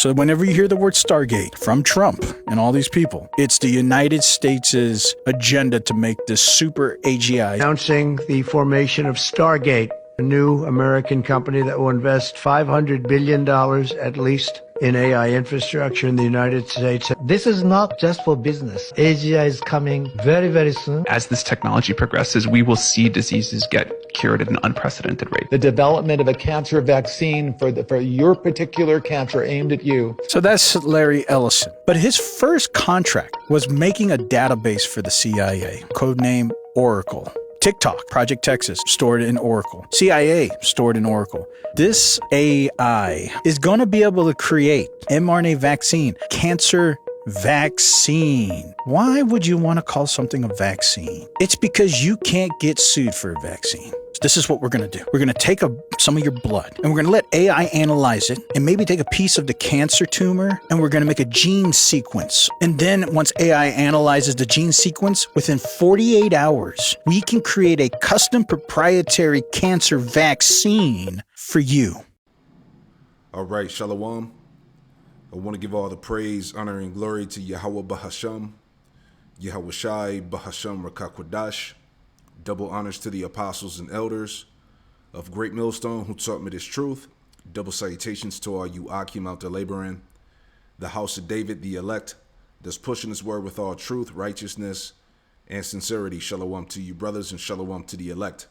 So whenever you hear the word Stargate from Trump and all these people, it's the United States' agenda to make this super AGI. Announcing the formation of Stargate, a new American company that will invest $500 billion at least in AI infrastructure in the United States. This is not just for business. AGI is coming very, very soon. As this technology progresses, we will see diseases get cured at an unprecedented rate. The development of a cancer vaccine for your particular cancer aimed at you. So that's Larry Ellison. But his first contract was making a database for the CIA, codename Oracle. TikTok, Project Texas, stored in Oracle. CIA, stored in Oracle. This AI is going to be able to create mRNA vaccine, cancer vaccine. Why would you want to call something a vaccine? It's because you can't get sued for a vaccine. This is what we're going to do. We're going to take some of your blood and we're going to let AI analyze it and maybe take a piece of the cancer tumor and we're going to make a gene sequence. And then once AI analyzes the gene sequence, within 48 hours, we can create a custom proprietary cancer vaccine for you. All right, Shalom. I want to give all the praise, honor, and glory to Yahweh Bahasham, Yahweh Shai Bahasham Rakakwadash. Double honors to the apostles and elders of Great Millstone who taught me this truth. Double salutations to all you Akim out there laboring. The house of David, the elect, that's pushing his word with all truth, righteousness, and sincerity. Shalom to you brothers and shalom to the elect.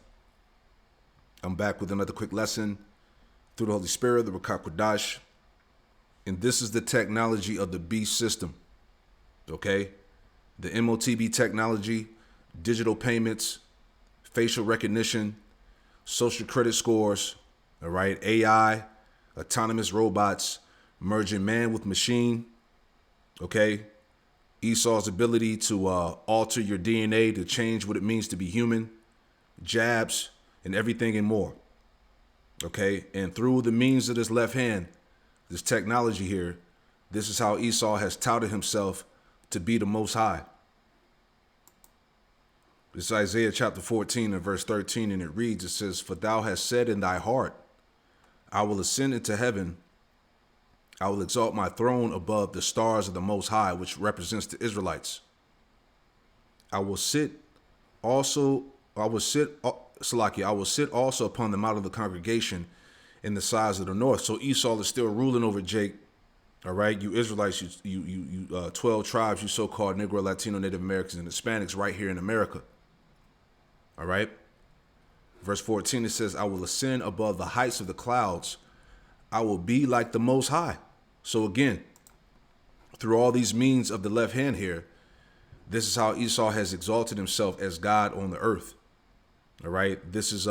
I'm back with another quick lesson through the Holy Spirit, the Rakakwadash. And this is the technology of the beast system. Okay? The MOTB technology, digital payments, facial recognition, social credit scores, all right, AI, autonomous robots, merging man with machine, okay, Esau's ability to alter your DNA to change what it means to be human, jabs, and everything and more, okay, and through the means of this left hand, this technology here, this is how Esau has touted himself to be the Most High. It's Isaiah chapter 14 and verse 13, and it reads, it says, "For thou hast said in thy heart, I will ascend into heaven. I will exalt my throne above the stars of the Most High," which represents the Israelites. I will sit also upon the mount of the congregation in the sides of the north. So Esau is still ruling over Jake. All right, you Israelites, you 12 tribes, you so-called Negro, Latino, Native Americans, and Hispanics right here in America. All right. Verse 14, it says, "I will ascend above the heights of the clouds. I will be like the Most High." So again, through all these means of the left hand here, this is how Esau has exalted himself as God on the earth. All right. This is,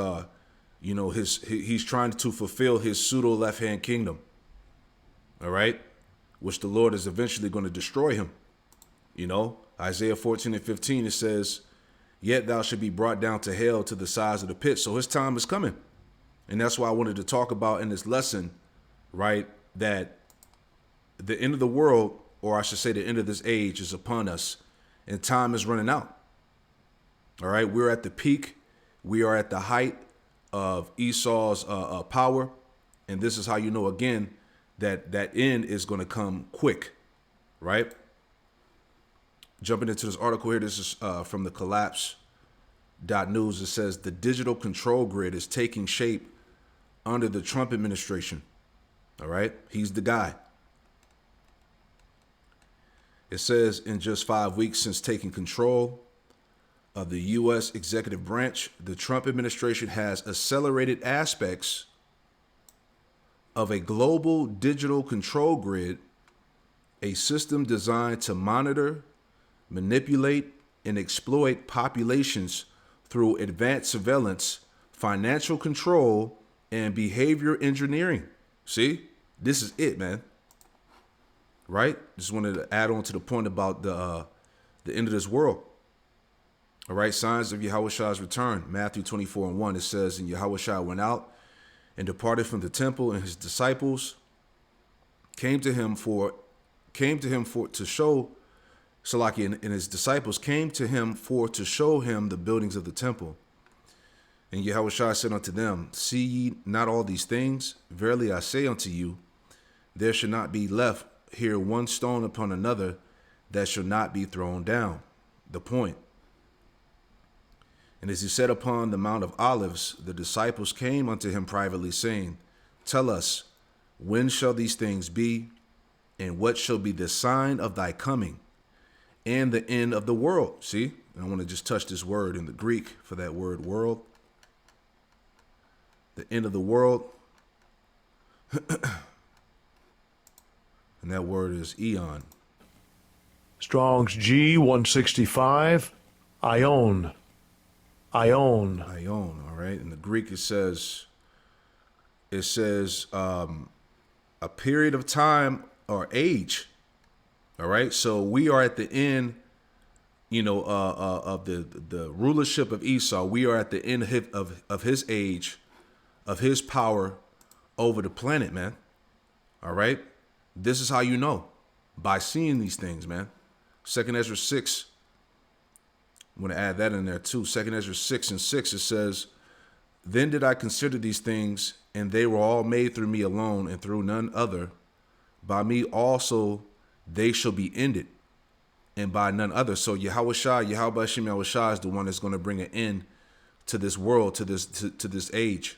he's trying to fulfill his pseudo left hand kingdom. All right. Which the Lord is eventually going to destroy him. You know, Isaiah 14 and 15, it says, "Yet thou shalt be brought down to hell, to the sides of the pit." So his time is coming. And that's why I wanted to talk about in this lesson, right, that the end of the world, or I should say the end of this age, is upon us and time is running out. All right. We're at the peak. We are at the height of Esau's power. And this is how you know, again, that end is going to come quick. Right. Jumping into this article here, this is from the collapse.news. It says the digital control grid is taking shape under the Trump administration. All right. He's the guy. It says in just 5 weeks since taking control of the U.S. executive branch, the Trump administration has accelerated aspects of a global digital control grid, a system designed to monitor, manipulate, and exploit populations through advanced surveillance, financial control, and behavior engineering. See, this is it, man. Right? Just wanted to add on to the point about the end of this world. All right, signs of Yahweh's return. Matthew 24 and 1, it says, "And Yahweh went out and departed from the temple, and his disciples came to him to show Salaki, and his disciples came to him to show him the buildings of the temple. And Yahweh said unto them, See ye not all these things? Verily I say unto you, There should not be left here one stone upon another that shall not be thrown down. The point. And as he sat upon the Mount of Olives, the disciples came unto him privately, saying, Tell us, when shall these things be? And what shall be the sign of thy coming and the end of the world? See, I want to just touch this word in the Greek for that word world. The end of the world. And that word is eon. Strong's G 165. Ion. Ion, all right. In the Greek, it says a period of time or age. All right. So we are at the end, of the rulership of Esau. We are at the end of his age, of his power over the planet, man. All right. This is how you know, by seeing these things, man. 2 Ezra 6. I'm going to add that in there too. 2 Ezra 6:6, it says, Then did I consider these things, and they were all made through me alone and through none other. By me also they shall be ended, and by none other. So Yahweh Shai is the one that's going to bring an end to this world, to this age.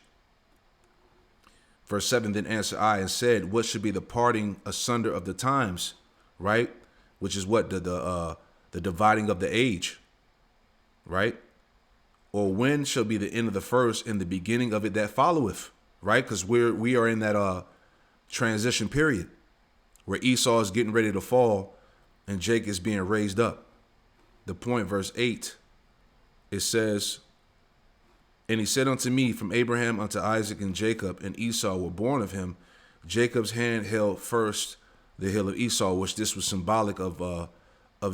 Verse 7, then answered I and said, What should be the parting asunder of the times, right? Which is what? The dividing of the age, right? Or when shall be the end of the first and the beginning of it that followeth, right? Because we are in that transition period where Esau is getting ready to fall and Jacob is being raised up. The point, verse 8, it says, And he said unto me, From Abraham unto Isaac and Jacob and Esau were born of him. Jacob's hand held first the hill of Esau, which this was symbolic of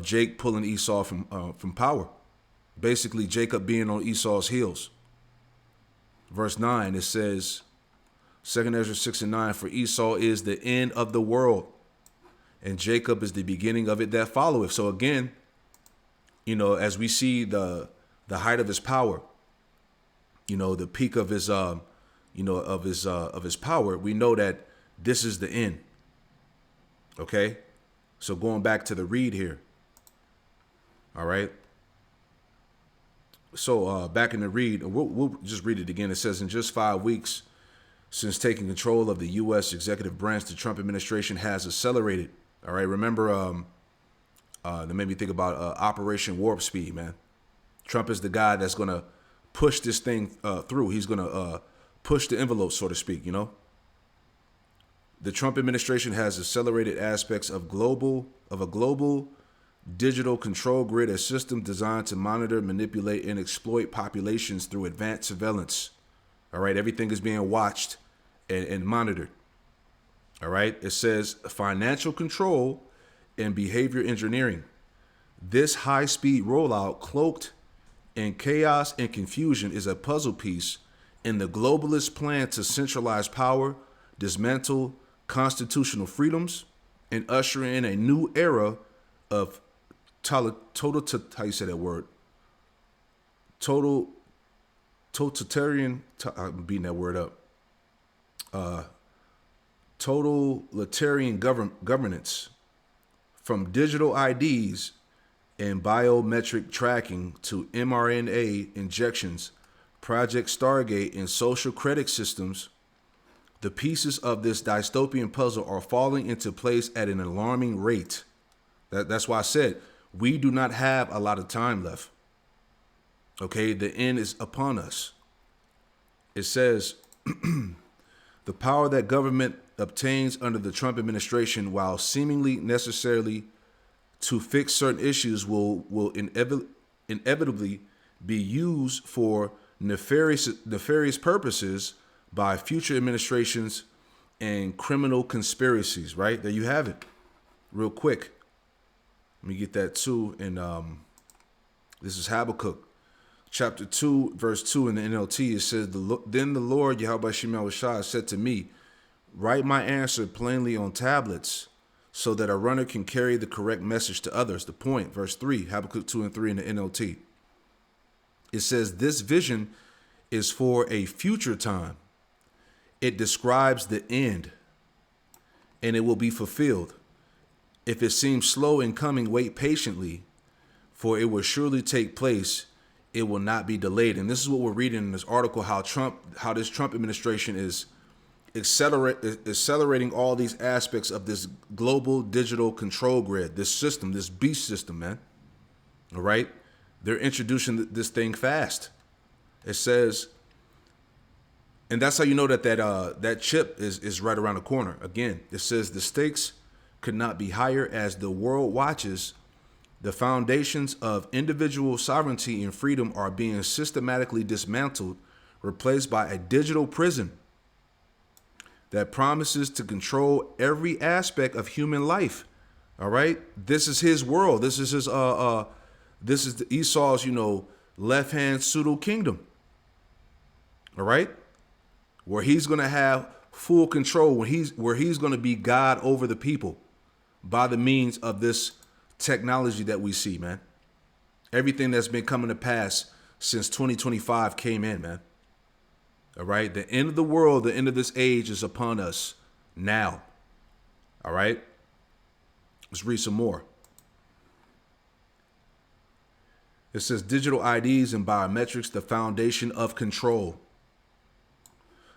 Jake pulling Esau from power. Basically, Jacob being on Esau's heels. Verse 9, it says, 2 Ezra 6:9, For Esau is the end of the world, and Jacob is the beginning of it that followeth. So again, as we see the height of his power, the peak of his of his power, we know that this is the end. Okay, so going back to the read here. All right. So back in the read, we'll just read it again. It says, in just 5 weeks since taking control of the U.S. executive branch, the Trump administration has accelerated. All right. Remember, that made me think about Operation Warp Speed, man. Trump is the guy that's going to push this thing through. He's going to push the envelope, so to speak, The Trump administration has accelerated aspects of a global digital control grid, a system designed to monitor, manipulate, and exploit populations through advanced surveillance. All right, everything is being watched and monitored. All right, it says financial control and behavior engineering. This high-speed rollout, cloaked in chaos and confusion, is a puzzle piece in the globalist plan to centralize power, dismantle constitutional freedoms, and usher in a new era of totalitarian, I'm beating that word up. Totalitarian governance, from digital IDs and biometric tracking to mRNA injections, Project Stargate, and social credit systems. The pieces of this dystopian puzzle are falling into place at an alarming rate. That's why I said we do not have a lot of time left. Okay, the end is upon us. It says, the power that government obtains under the Trump administration, while seemingly necessarily to fix certain issues, will inevitably be used for nefarious purposes by future administrations and criminal conspiracies, right? There you have it. Real quick. Let me get that too. And this is Habakkuk chapter 2, verse 2 in the NLT. It says, Then the Lord, Yahweh Shai, said to me, Write my answer plainly on tablets so that a runner can carry the correct message to others. The point, verse 3, Habakkuk 2 and 3 in the NLT. It says, This vision is for a future time. It describes the end. and it will be fulfilled. If it seems slow in coming, wait patiently, for it will surely take place. It will not be delayed. And this is what we're reading in this article, how this Trump administration is accelerating all these aspects of this global digital control grid, this system, this beast system, man. All right? They're introducing this thing fast. It says, and that's how you know that chip is right around the corner. Again, it says the stakes could not be higher as the world watches. The foundations of individual sovereignty and freedom are being systematically dismantled, replaced by a digital prison that promises to control every aspect of human life. All right, this is his world. This is his this is the Esau's, left hand pseudo kingdom. All right, where he's gonna have full control, where he's gonna be God over the people by the means of this technology that we see, man. Everything that's been coming to pass since 2025 came in, man. All right, the end of the world, the end of this age is upon us now. All right, let's read some more. It says digital IDs and biometrics, the foundation of control.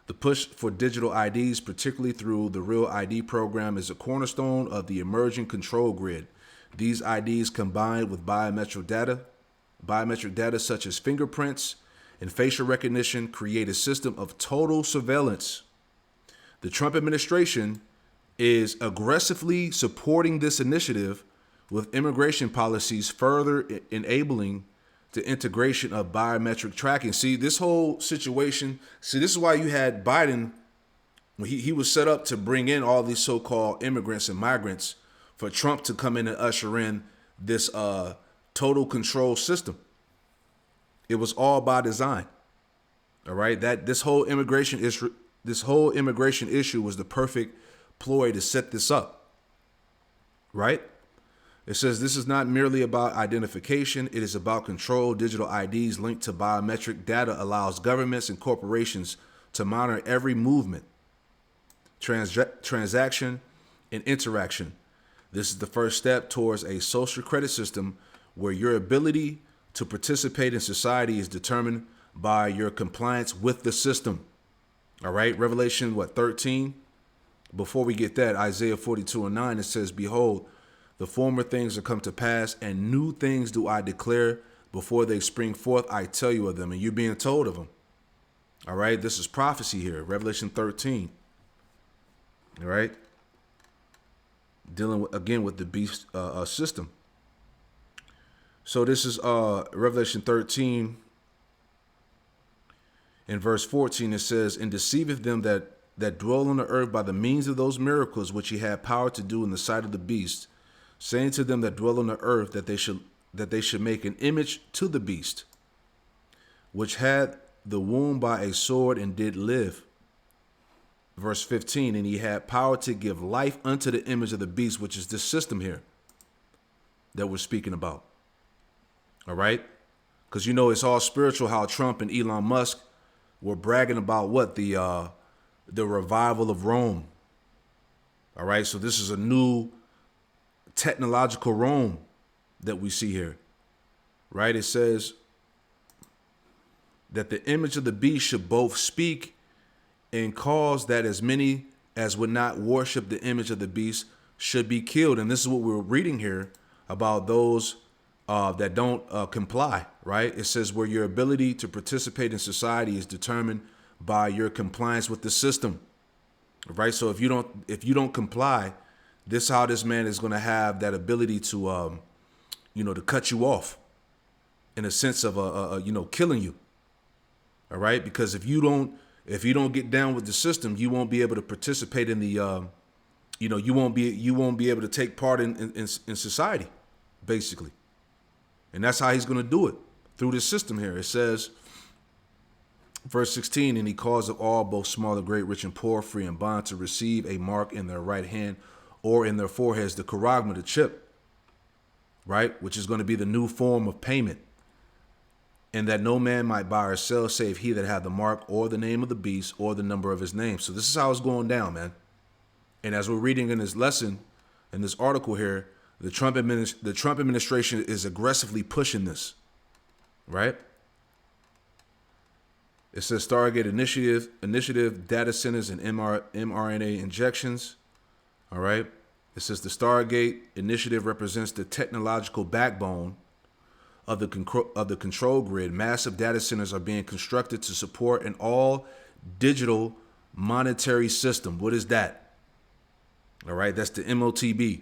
The push for digital IDs, particularly through the Real ID program, is a cornerstone of the emerging control grid. These IDs combined with biometric data such as fingerprints and facial recognition create a system of total surveillance. The Trump administration is aggressively supporting this initiative with immigration policies further enabling the integration of biometric tracking. See, this whole situation, this is why you had Biden, when he was set up to bring in all these so-called immigrants and migrants, for Trump to come in and usher in this total control system. It was all by design. All right, that this whole immigration issue was the perfect ploy to set this up. Right? It says this is not merely about identification, it is about control. Digital IDs linked to biometric data allows governments and corporations to monitor every movement, transaction, and interaction. This is the first step towards a social credit system where your ability to participate in society is determined by your compliance with the system. All right, Revelation 13? Before we get that, Isaiah 42:9, it says, behold, the former things are come to pass, and new things do I declare. Before they spring forth, I tell you of them, and you're being told of them. All right, this is prophecy here, Revelation 13. All right, dealing again with the beast system. So this is Revelation 13 in verse 14. It says, and deceiveth them that dwell on the earth by the means of those miracles which he had power to do in the sight of the beast, saying to them that dwell on the earth that they should make an image to the beast, which had the wound by a sword and did live. Verse 15, and he had power to give life unto the image of the beast, which is this system here that we're speaking about. All right? Because it's all spiritual how Trump and Elon Musk were bragging about what? The revival of Rome. All right? So this is a new technological Rome that we see here. Right? It says that the image of the beast should both speak and cause that as many as would not worship the image of the beast should be killed. And this is what we're reading here about those that don't comply, right? It says where your ability to participate in society is determined by your compliance with the system, right? So if you don't comply, this is how this man is going to have that ability to, to cut you off in a sense of, killing you. All right. Because if you don't get down with the system, you won't be able to participate in the, you won't be able to take part in society, basically. And that's how he's going to do it, through this system here. It says, verse 16, and he caused of all, both small and great, rich and poor, free and bond, to receive a mark in their right hand or in their foreheads, the charagma, the chip, right? Which is going to be the new form of payment. And that no man might buy or sell save he that had the mark or the name of the beast or the number of his name. So this is how it's going down, man. And as we're reading in this lesson, in this article here, the Trump administration is aggressively pushing this, right? It says Stargate initiative, data centers, and mRNA injections. All right. It says the Stargate initiative represents the technological backbone of the control grid. Massive data centers are being constructed to support an all digital monetary system. What is that? All right. That's the MOTB.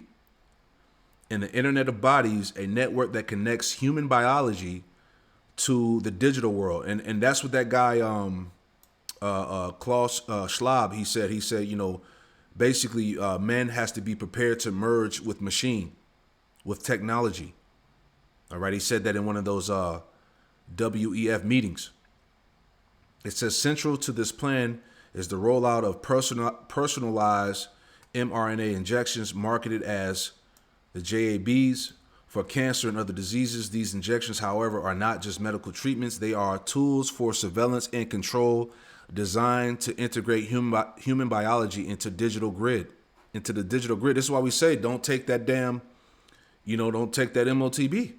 And the Internet of Bodies, a network that connects human biology to the digital world. And that's what that guy, Klaus Schwab, he said, basically man has to be prepared to merge with machine, with technology. All right. He said that in one of those WEF meetings. It says central to this plan is the rollout of personalized mRNA injections marketed as the JABs for cancer and other diseases. These injections, however, are not just medical treatments. They are tools for surveillance and control designed to integrate human biology into the digital grid. This is why we say don't take that don't take that MOTB.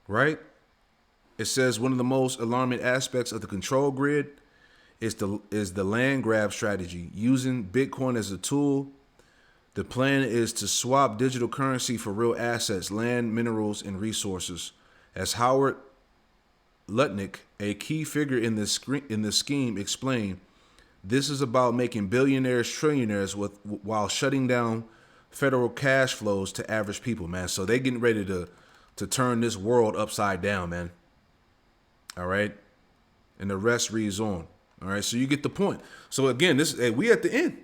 Right? It says one of the most alarming aspects of the control grid is the land grab strategy. Using Bitcoin as a tool, the plan is to swap digital currency for real assets, land, minerals, and resources. As Howard Lutnick, a key figure in this scheme, explained, this is about making billionaires trillionaires while shutting down federal cash flows to average people, man. So they getting ready to turn this world upside down, man. All right? And the rest reads on. All right? So you get the point. So again, we at the end.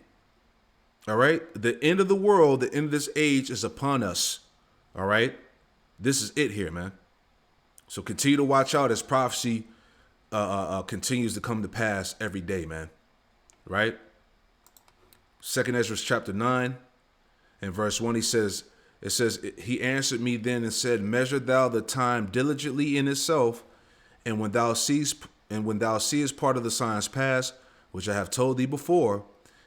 All right. The end of the world, the end of this age is upon us. All right. This is it here, man. So continue to watch out as prophecy continues to come to pass every day, man. Right. 2nd Ezra chapter 9 and verse 1, it says, he answered me then and said, measure thou the time diligently in itself, and when thou seest part of the signs pass, which I have told thee before,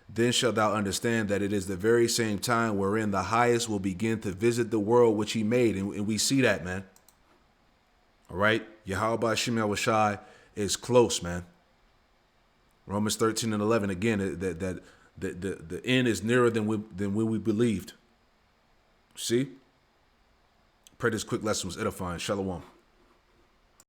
then shalt thou understand that it is the very same time wherein the highest will begin to visit the world which he made. And we see that, man. All right. Yahweh Shem Shai is close, man. Romans 13 and 11. Again, that the end is nearer than when we believed. See? Pray this quick lesson was edifying. Shalom.